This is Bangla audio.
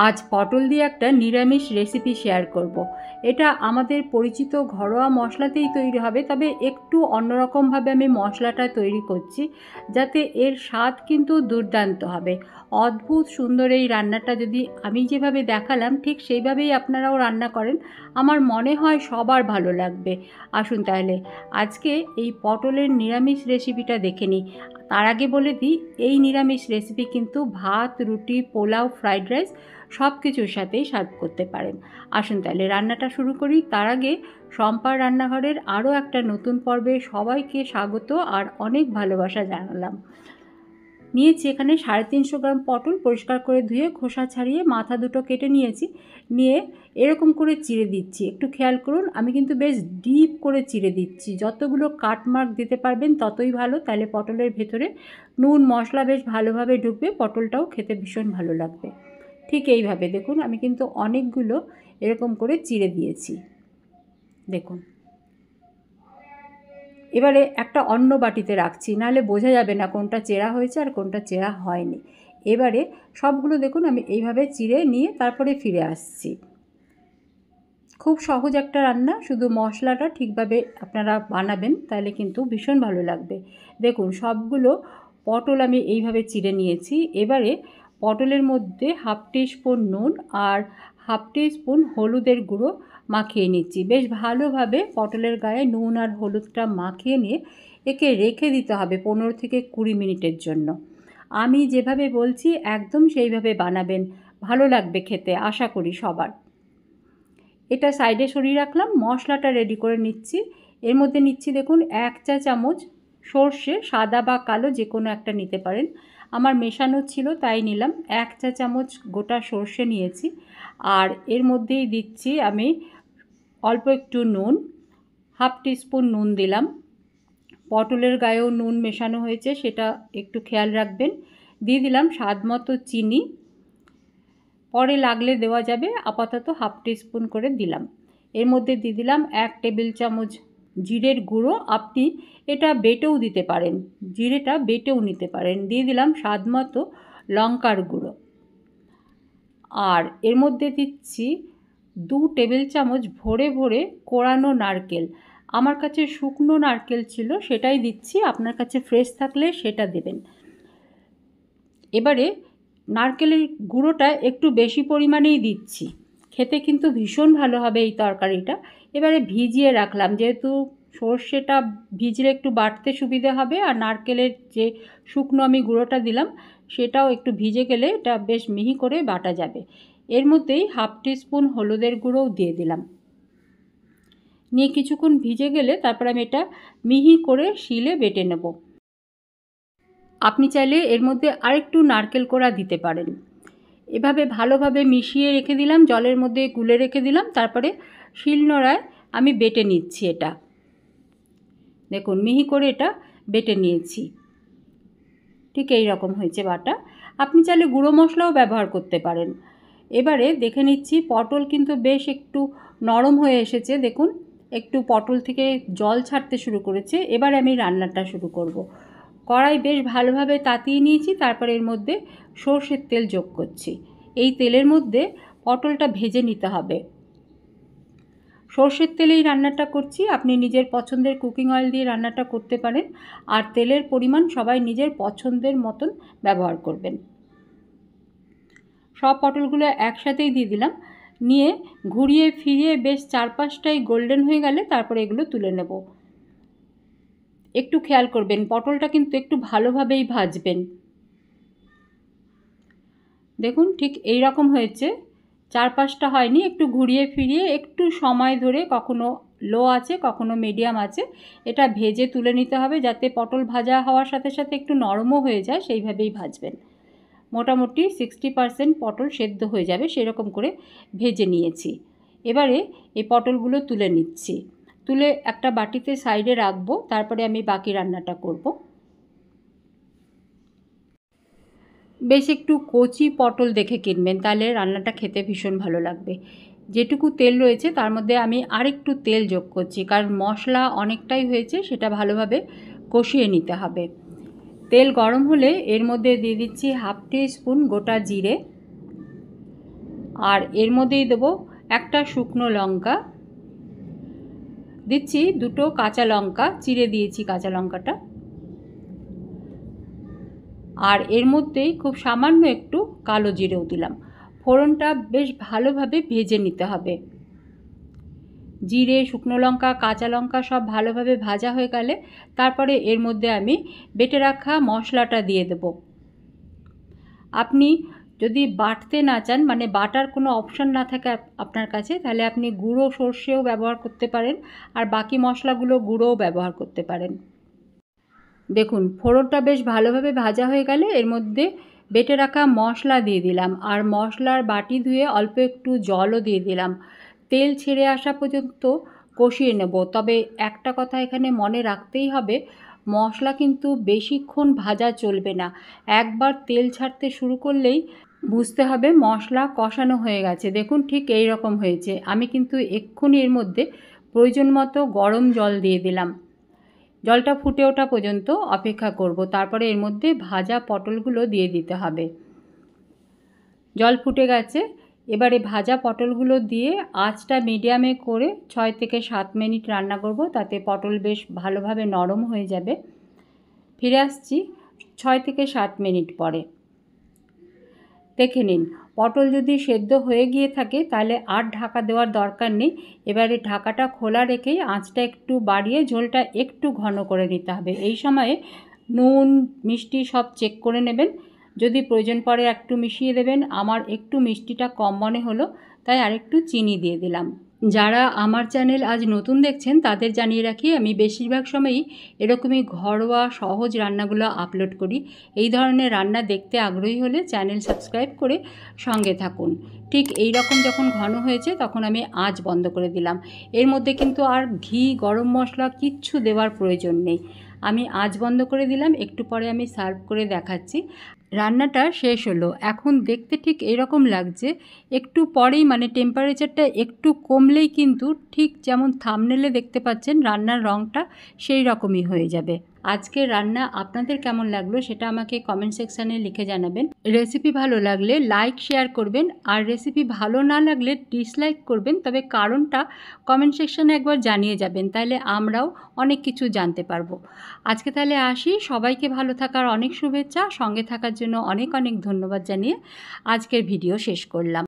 আজ পটল দিয়ে একটা নিরামিষ রেসিপি শেয়ার করব। এটা আমাদের পরিচিত ঘরোয়া মশলাতেই তৈরি হবে, তবে একটু অন্যরকমভাবে আমি মশলাটা তৈরি করছি, যাতে এর স্বাদ কিন্তু দুর্দান্ত হবে। অদ্ভুত সুন্দর এই রান্নাটা যদি আমি যেভাবে দেখালাম ঠিক সেইভাবেই আপনারাও রান্না করেন, আমার মনে হয় সবার ভালো লাগবে। আসুন তাহলে আজকে এই পটলের নিরামিষ রেসিপিটা দেখে নিই। তার আগে বলে দিই, এই নিরামিষ রেসিপি কিন্তু ভাত, রুটি, পোলাও, ফ্রাইড রাইস সব কিছুর সাথেই সার্ভ করতে পারেন। আসুন তাহলে রান্নাটা শুরু করি। তার আগে শম্পার রান্নাঘরের আরও একটা নতুন পর্বে সবাইকে স্বাগত আর অনেক ভালোবাসা জানালাম। নিয়েছি এখানে 350 গ্রাম পটল, পরিষ্কার করে ধুয়ে খোসা ছাড়িয়ে মাথা দুটো কেটে নিয়েছি। নিয়ে এরকম করে চিড়ে দিচ্ছি। একটু খেয়াল করুন, আমি কিন্তু বেশ ডিপ করে চিড়ে দিচ্ছি। যতগুলো কাটমার্ক দিতে পারবেন ততই ভালো, তাহলে পটলের ভেতরে নুন মশলা বেশ ভালোভাবে ঢুকবে, পটলটাও খেতে ভীষণ ভালো লাগবে। ঠিক এইভাবে দেখুন, আমি কিন্তু অনেকগুলো এরকম করে চিড়ে দিয়েছি। দেখুন, এবারে একটা অন্য বাটিতে রাখছি, নাহলে বোঝা যাবে না কোনটা চেরা হয়েছে আর কোনটা চেরা হয়নি। এবারে সবগুলো দেখুন আমি এইভাবে চিড়ে নিয়ে তারপরে ফিরে আসছি। খুব সহজ একটা রান্না, শুধু মশলাটা ঠিকভাবে আপনারা বানাবেন তাহলে কিন্তু ভীষণ ভালো লাগবে। দেখুন সবগুলো পটল আমি এইভাবে চিড়ে নিয়েছি। এবারে পটলের মধ্যে হাফ টিস্পুন নুন আর হাফ টিস্পুন হলুদের গুঁড়ো মাখিয়ে নিচ্ছি। বেশ ভালোভাবে পটলের গায়ে নুন আর হলুদটা মাখিয়ে নিয়ে একে রেখে দিতে হবে 15 থেকে 20 মিনিটের জন্য। আমি যেভাবে বলছি একদম সেইভাবে বানাবেন, ভালো লাগবে খেতে, আশা করি সবার। এটা সাইডে সরিয়ে রাখলাম। মশলাটা রেডি করে নিচ্ছি। এর মধ্যে নিচ্ছি দেখুন 1 চা চামচ সর্ষে, সাদা বা কালো যে কোনো একটা নিতে পারেন। আমার মেশানো ছিল তাই নিলাম। 1 চা চামচ গোটা সর্ষে নিয়েছি। আর এর মধ্যেই দিচ্ছি আমি অল্প একটু নুন, হাফ টিস্পুন নুন দিলাম। পটলের গায়েও নুন মেশানো হয়েছে, সেটা একটু খেয়াল রাখবেন। দিয়ে দিলাম স্বাদ মতো চিনি, পরে লাগলে দেওয়া যাবে, আপাতত হাফ টিস্পুন করে দিলাম। এর মধ্যে দিয়ে দিলাম 1 টেবিল চামচ জিরের গুঁড়ো। আপনি এটা বেটেও দিতে পারেন, জিরেটা বেটেও নিতে পারেন। দিয়ে দিলাম স্বাদ মতো লঙ্কার গুঁড়ো। আর এর মধ্যে দিচ্ছি 2 টেবিল চামচ ভরে ভরে কোড়ানো নারকেল। আমার কাছে শুকনো নারকেল ছিল, সেটাই দিচ্ছি। আপনার কাছে ফ্রেশ থাকলে সেটা দেবেন। এবারে নারকেলের গুঁড়োটা একটু বেশি পরিমাণেই দিচ্ছি, খেতে কিন্তু ভীষণ ভালো হবে এই তরকারিটা। এবারে ভিজিয়ে রাখলাম, যেহেতু সর্ষেটা ভিজলে একটু বাটতে সুবিধে হবে, আর নারকেলের যে শুকনো আমি গুঁড়োটা দিলাম সেটাও একটু ভিজে গেলে এটা বেশ মিহি করে বাটা যাবে। এর মধ্যেই হাফ টিস্পুন হলুদের গুঁড়োও দিয়ে দিলাম। নিয়ে কিছুক্ষণ ভিজে গেলে তারপর আমি এটা মিহি করে শিলে বেটে নেব। আপনি চাইলে এর মধ্যে আরেকটু নারকেল কোড়া দিতে পারেন। এভাবে ভালোভাবে মিশিয়ে রেখে দিলাম, জলের মধ্যে গুলে রেখে দিলাম। তারপরে শিলনোড়ায় আমি বেটে নিচ্ছি। এটা দেখুন মিহি করে এটা বেটে নিয়েছি। ঠিক এই রকম হয়েছে বাটা। আপনি চাইলে গুঁড়ো মশলাও ব্যবহার করতে পারেন। এবারে দেখে নিচ্ছি পটল কিন্তু বেশ একটু নরম হয়ে এসেছে। দেখুন একটু পটল থেকে জল ছাড়তে শুরু করেছে। এবারে আমি রান্নাটা শুরু করব। কড়াই বেশ ভালোভাবে তাতিয়ে নিয়েছি, তারপরে এর মধ্যে সর্ষের তেল যোগ করছি। এই তেলের মধ্যে পটলটা ভেজে নিতে হবে। সর্ষের তেলেই রান্নাটা করছি, আপনি নিজের পছন্দের কুকিং অয়েল দিয়ে রান্নাটা করতে পারেন। আর তেলের পরিমাণ সবাই নিজের পছন্দের মতন ব্যবহার করবেন। সব পটলগুলো একসাথেই দিয়ে দিলাম। নিয়ে ঘুরিয়ে ফিরিয়ে বেশ 4-5টাই গোল্ডেন হয়ে গেলে তারপরে এগুলো তুলে নেব। একটু খেয়াল করবেন, পটলটা কিন্তু একটু ভালোভাবেই ভাজবেন। দেখুন ঠিক এই রকম হয়েছে। 4-5টা হয়নি, একটু ঘুরিয়ে ফিরিয়ে একটু সময় ধরে, কখনো লো আছে কখনো মিডিয়াম আছে, এটা ভেজে তুলে নিতে হবে, যাতে পটল ভাজা হওয়ার সাথে সাথে একটু নরমও হয়ে যায়। সেইভাবেই ভাজবেন। মোটামুটি 60% পটল সেদ্ধ হয়ে যাবে সেরকম করে ভেজে নিয়েছি। এবারে এই পটলগুলো তুলে নিচ্ছি। তুলে একটা বাটিতে সাইডে রাখবো, তারপরে আমি বাকি রান্নাটা করব। বেশ একটু কচি পটল দেখে কিনবেন, তাহলে রান্নাটা খেতে ভীষণ ভালো লাগবে। যেটুকু তেল রয়েছে তার মধ্যে আমি আরেকটু তেল যোগ করছি, কারণ মশলা অনেকটাই হয়েছে, সেটা ভালোভাবে কষিয়ে নিতে হবে। তেল গরম হলে এর মধ্যে দিয়ে দিচ্ছি হাফ টিস্পুন গোটা জিরে, আর এর মধ্যেই দেবো একটা শুকনো লঙ্কা, দিচ্ছি দুটো কাঁচা লঙ্কা, চিড়ে দিয়েছি কাঁচা লঙ্কাটা। আর এর মধ্যেই খুব সামান্য একটু কালো জিরেও দিলাম। ফোড়নটা বেশ ভালোভাবে ভেজে নিতে হবে। জিরে, শুকনো লঙ্কা, কাঁচা লঙ্কা সব ভালোভাবে ভাজা হয়ে গেলে তারপরে এর মধ্যে আমি বেটে রাখা মশলাটা দিয়ে দেব। আপনি যদি বাটতে না চান, মানে বাটার কোনো অপশান না থাকে আপনার কাছে, তাহলে আপনি গুঁড়ো সর্ষেও ব্যবহার করতে পারেন, আর বাকি মশলাগুলো গুঁড়োও ব্যবহার করতে পারেন। দেখুন ফোড়নটা বেশ ভালোভাবে ভাজা হয়ে গেলে এর মধ্যে বেটে রাখা মশলা দিয়ে দিলাম, আর মশলার বাটি ধুয়ে অল্প একটু জলও দিয়ে দিলাম। তেল ছেড়ে আসা পর্যন্ত কষিয়ে নেব। তবে একটা কথা এখানে মনে রাখতেই হবে, মশলা কিন্তু বেশিক্ষণ ভাজা চলবে না। একবার তেল ছাড়তে শুরু করলেই বুঝতে হবে মশলা কষানো হয়ে গেছে। দেখুন ঠিক এই রকম হয়েছে। আমি কিন্তু এক্ষুনি এর মধ্যে প্রয়োজন মতো গরম জল দিয়ে দিলাম। জলটা ফুটে ওঠা পর্যন্ত অপেক্ষা করব, তারপরে এর মধ্যে ভাজা পটলগুলো দিয়ে দিতে হবে। জল ফুটে গেছে, এবারে ভাজা পটলগুলো দিয়ে আঁচটা মিডিয়ামে করে 6 থেকে 7 মিনিট রান্না করব, তাতে পটল বেশ ভালোভাবে নরম হয়ে যাবে। ফিরে আসছি 6 থেকে 7 মিনিট পরে। দেখে নিন পটল যদি সেদ্ধ হয়ে গিয়ে থাকে তাহলে আর ঢাকা দেওয়ার দরকার নেই। এবারে ঢাকাটা খোলা রেখেই আঁচটা একটু বাড়িয়ে ঝোলটা একটু ঘন করে নিতে হবে। এই সময়ে নুন মিষ্টি সব চেক করে নেবেন, যদি প্রয়োজন পড়ে একটু মিশিয়ে দেবেন। আমার একটু মিষ্টিটা কম মনে হলো, তাই আরেকটু চিনি দিয়ে দিলাম। যারা আমার চ্যানেল আজ নতুন দেখছেন তাদের জানিয়ে রাখি, আমি বেশিরভাগ সময়ই এরকমই ঘরোয়া সহজ রান্নাগুলো আপলোড করি। এই ধরনের রান্না দেখতে আগ্রহী হলে চ্যানেল সাবস্ক্রাইব করে সঙ্গে থাকুন। ঠিক এই রকম যখন ঘন হয়েছে তখন আমি আঁচ বন্ধ করে দিলাম। এর মধ্যে কিন্তু আর ঘি, গরম মশলা কিচ্ছু দেওয়ার প্রয়োজন নেই। আমি আঁচ বন্ধ করে দিলাম। একটু পরে আমি সার্ভ করে দেখাচ্ছি। রান্নাটা শেষ হলো। এখন দেখতে ঠিক এরকম লাগছে। একটু পরেই মানে টেম্পারেচারটা একটু কমলেই কিন্তু ঠিক যেমন থাম্বনেলে দেখতে পাচ্ছেন রান্নার রঙটা সেই রকমই হয়ে যাবে। আজকের রান্না আপনাদের কেমন লাগলো সেটা আমাকে কমেন্ট সেকশানে লিখে জানাবেন। রেসিপি ভালো লাগলে লাইক শেয়ার করবেন, আর রেসিপি ভালো না লাগলে ডিসলাইক করবেন, তবে কারণটা কমেন্ট সেকশানে একবার জানিয়ে যাবেন, তাহলে আমরাও অনেক কিছু জানতে পারবো। আজকে তাহলে আসি। সবাইকে ভালো থাকার অনেক শুভেচ্ছা। সঙ্গে থাকার জন্য অনেক অনেক ধন্যবাদ জানিয়ে আজকের ভিডিও শেষ করলাম।